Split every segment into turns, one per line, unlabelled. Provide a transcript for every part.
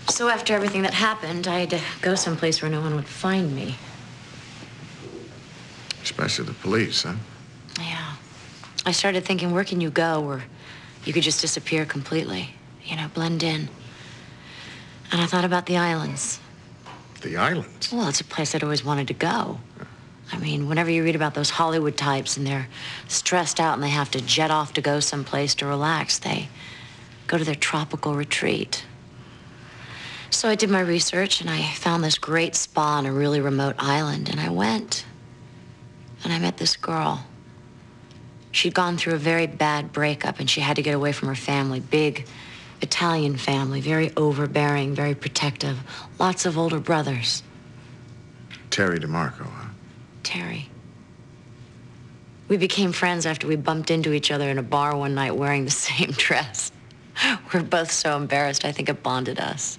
So after everything that happened, I had to go someplace where no one would find me.
Especially the police, huh?
Yeah. I started thinking, where can you go where you could just disappear completely? You know, blend in. And I thought about the islands.
The islands?
Well, it's a place I'd always wanted to go. I mean, whenever you read about those Hollywood types and they're stressed out and they have to jet off to go someplace to relax, they go to their tropical retreat. So I did my research and I found this great spa on a really remote island, and I went. And I met this girl. She'd gone through a very bad breakup and she had to get away from her family. Big Italian family, very overbearing, very protective. Lots of older brothers.
Terry DeMarco, huh?
Terry. We became friends after we bumped into each other in a bar one night wearing the same dress. We're both so embarrassed, I think it bonded us.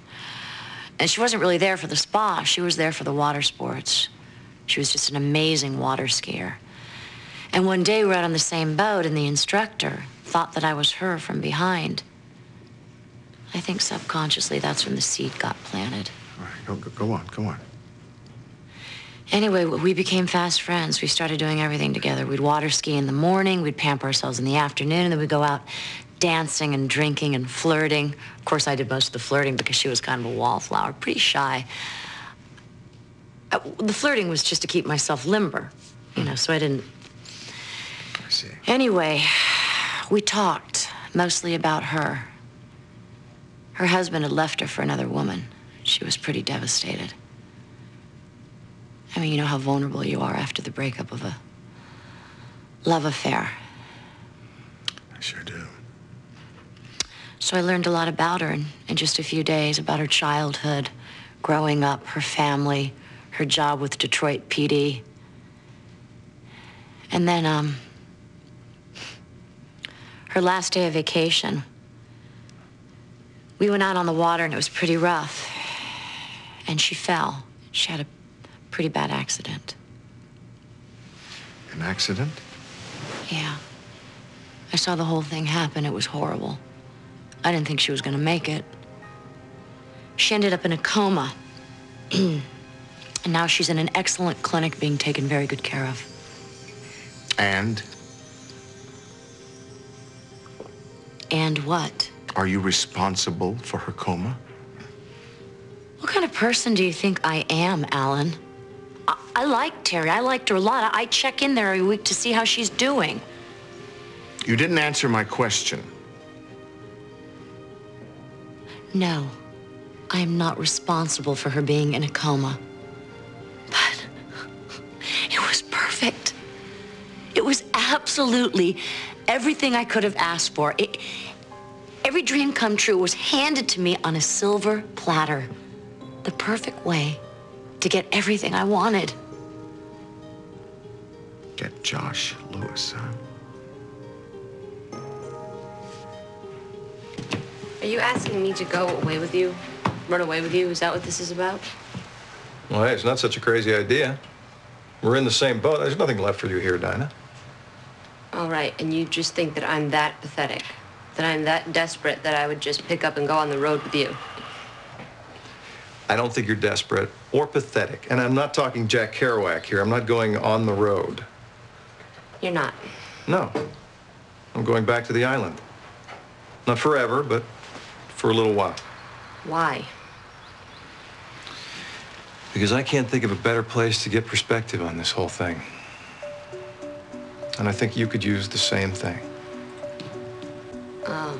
And she wasn't really there for the spa. She was there for the water sports. She was just an amazing water skier. And one day we were out on the same boat, and the instructor thought that I was her from behind. I think subconsciously that's when the seed got planted.
All right, go on.
Anyway, we became fast friends. We started doing everything together. We'd water ski in the morning, we'd pamper ourselves in the afternoon, and then we'd go out dancing and drinking and flirting. Of course, I did most of the flirting because she was kind of a wallflower, pretty shy. The flirting was just to keep myself limber, you know, so I didn't...
I see.
Anyway, we talked mostly about her. Her husband had left her for another woman. She was pretty devastated. I mean, you know how vulnerable you are after the breakup of a love affair.
I sure do.
So I learned a lot about her in just a few days, about her childhood, growing up, her family, her job with Detroit PD. And then, her last day of vacation, we went out on the water and it was pretty rough. And she fell. She had a pretty bad accident.
An accident?
Yeah. I saw the whole thing happen. It was horrible. I didn't think she was going to make it. She ended up in a coma. And now she's in an excellent clinic being taken very good care of.
And?
And what?
Are you responsible for her coma?
What kind of person do you think I am, Alan? I like Terry. I liked her a lot. I check in there every week to see how she's doing.
You didn't answer my question.
No, I am not responsible for her being in a coma. But it was perfect. It was absolutely everything I could have asked for. Every dream come true was handed to me on a silver platter. The perfect way to get everything I wanted.
Get Josh Lewis, huh?
Are you asking me to go away with you? Run away with you? Is that what this is about?
Well, hey, it's not such a crazy idea. We're in the same boat. There's nothing left for you here, Dinah.
All right, and you just think that I'm that pathetic, that I'm that desperate that I would just pick up and go on the road with you?
I don't think you're desperate or pathetic. And I'm not talking Jack Kerouac here. I'm not going on the road.
You're not?
No. I'm going back to the island. Not forever, but for a little while.
Why?
Because I can't think of a better place to get perspective on this whole thing. And I think you could use the same thing.
Oh,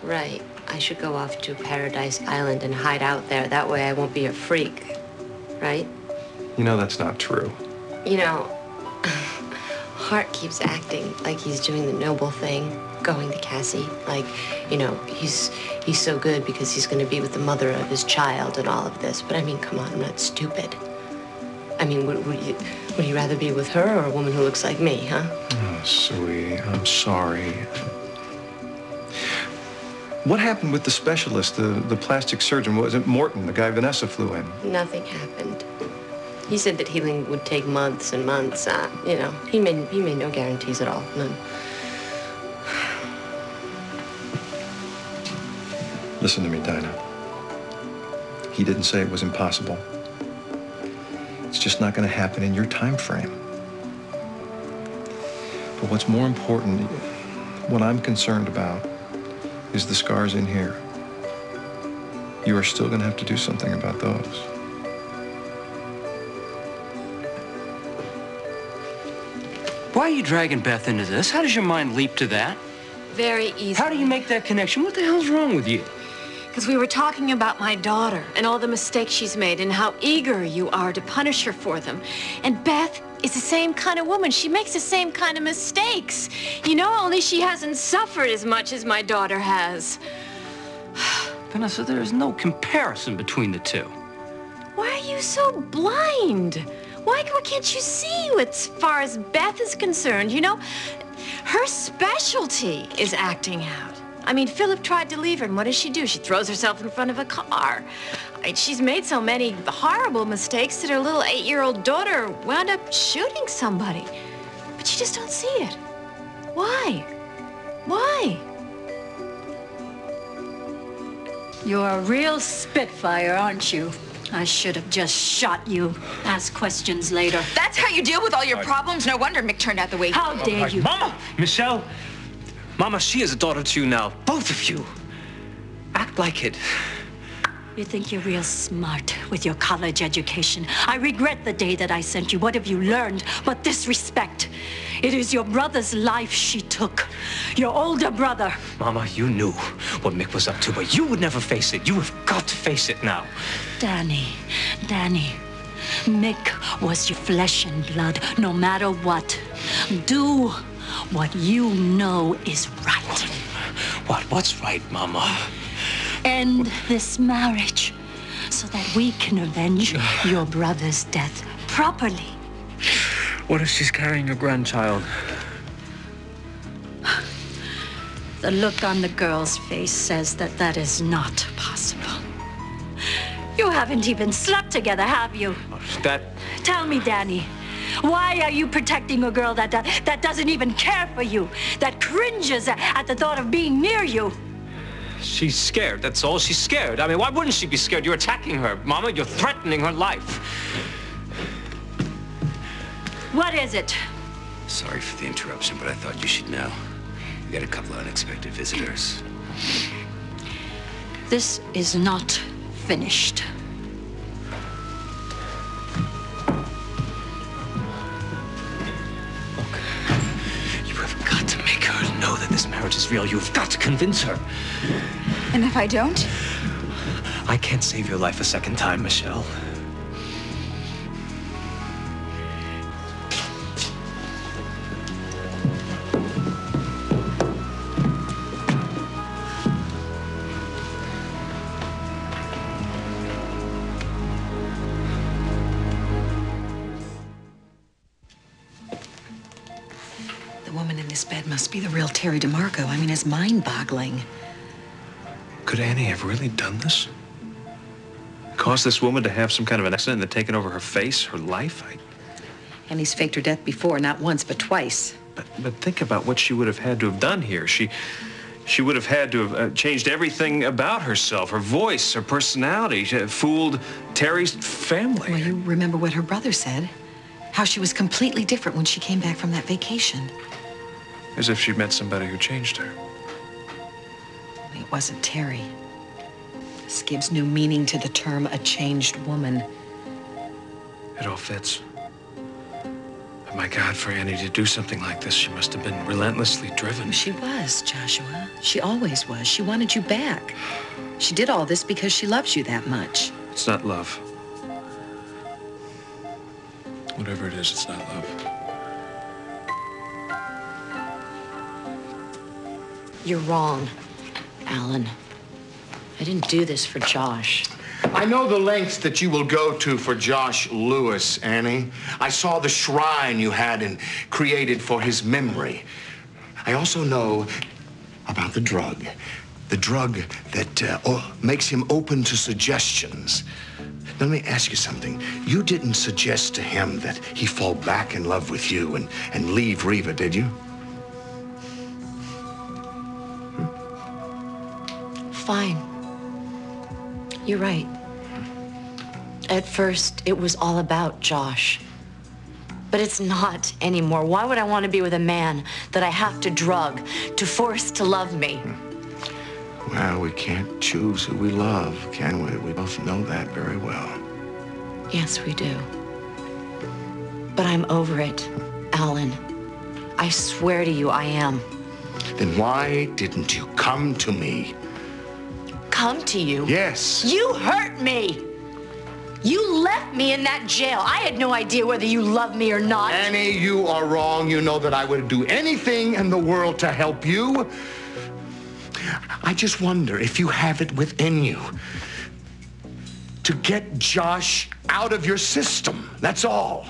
right. I should go off to Paradise Island and hide out there. That way I won't be a freak, right?
You know that's not true.
You know, Hart keeps acting like he's doing the noble thing, going to Cassie. Like, you know, he's so good because he's going to be with the mother of his child and all of this. But I mean, come on, I'm not stupid. I mean, would you rather be with her or a woman who looks like me, huh?
Oh, sweetie, I'm sorry. What happened with the specialist, the plastic surgeon? Was it Morton, the guy Vanessa flew in?
Nothing happened. He said that healing would take months and months. You know, he made no guarantees at all, none.
Listen to me, Dinah. He didn't say it was impossible. It's just not going to happen in your time frame. But what's more important, what I'm concerned about, is the scars in here. You are still going to have to do something about those.
Why are you dragging Beth into this? How does your mind leap to that?
Very easy.
How do you make that connection? What the hell's wrong with you?
Because we were talking about my daughter and all the mistakes she's made and how eager you are to punish her for them. And Beth is the same kind of woman. She makes the same kind of mistakes. You know, only she hasn't suffered as much as my daughter has.
Vanessa, there is no comparison between the two.
Why are you so blind? Why can't you see as far as Beth is concerned? You know, her specialty is acting out. I mean, Philip tried to leave her, and what does she do? She throws herself in front of a car. She's made so many horrible mistakes that her little 8-year-old daughter wound up shooting somebody. But you just don't see it. Why? Why?
You're a real spitfire, aren't you? I should have just shot you. Ask questions later.
That's how you deal with all your problems? No wonder Mick turned out the way he did.
How dare you?
Mama! Michelle! Mama, she is a daughter to you now. Both of you. Act like it.
You think you're real smart with your college education. I regret the day that I sent you. What have you learned but disrespect? It is your brother's life she took. Your older brother.
Mama, you knew what Mick was up to, but you would never face it. You have got to face it now.
Danny, Mick was your flesh and blood, no matter what. Do what you know is right.
What's right, Mama?
End this marriage so that we can avenge your brother's death properly.
What if she's carrying a grandchild?
The look on the girl's face says that that is not possible. You haven't even slept together, have you? Tell me, Danny, why are you protecting a girl that doesn't even care for you, that cringes at the thought of being near you?
She's scared, that's all. She's scared. I mean, why wouldn't she be scared? You're attacking her, Mama. You're threatening her life.
What is it?
Sorry for the interruption, but I thought you should know. We got a couple of unexpected visitors.
This is not finished.
Look, you have got to make her know that this marriage is real. You've got to convince her.
And if I don't?
I can't save your life a second time, Michelle.
The woman in this bed must be the real Terry DeMarco. I mean, it's mind-boggling.
Could Annie have really done this? Caused this woman to have some kind of an accident and taken over her face, her life?
Annie's faked her death before, not once, but twice.
But think about what she would have had to have done here. She would have had to have changed everything about herself, her voice, her personality. She fooled Terry's family.
Well, you remember what her brother said. How she was completely different when she came back from that vacation.
As if she'd met somebody who changed her.
It wasn't Terry. This gives new meaning to the term a changed woman.
It all fits. But my God, for Annie to do something like this, she must have been relentlessly driven.
She was, Joshua. She always was. She wanted you back. She did all this because she loves you that much.
It's not love. Whatever it is, it's not love.
You're wrong, Alan. I didn't do this for Josh.
I know the lengths that you will go to for Josh Lewis, Annie. I saw the shrine you had created for his memory. I also know about the drug that makes him open to suggestions. Now, let me ask you something. You didn't suggest to him that he fall back in love with you and leave Reva, did you?
Fine. You're right. At first, it was all about Josh. But it's not anymore. Why would I want to be with a man that I have to drug, to force to love me?
Well, we can't choose who we love, can we? We both know that very well.
Yes, we do. But I'm over it, Alan. I swear to you, I am.
Then why didn't you come to me?
Come to you?
Yes.
You hurt me! You left me in that jail. I had no idea whether you loved me or not.
Annie, you are wrong. You know that I would do anything in the world to help you. I just wonder if you have it within you to get Josh out of your system. That's all.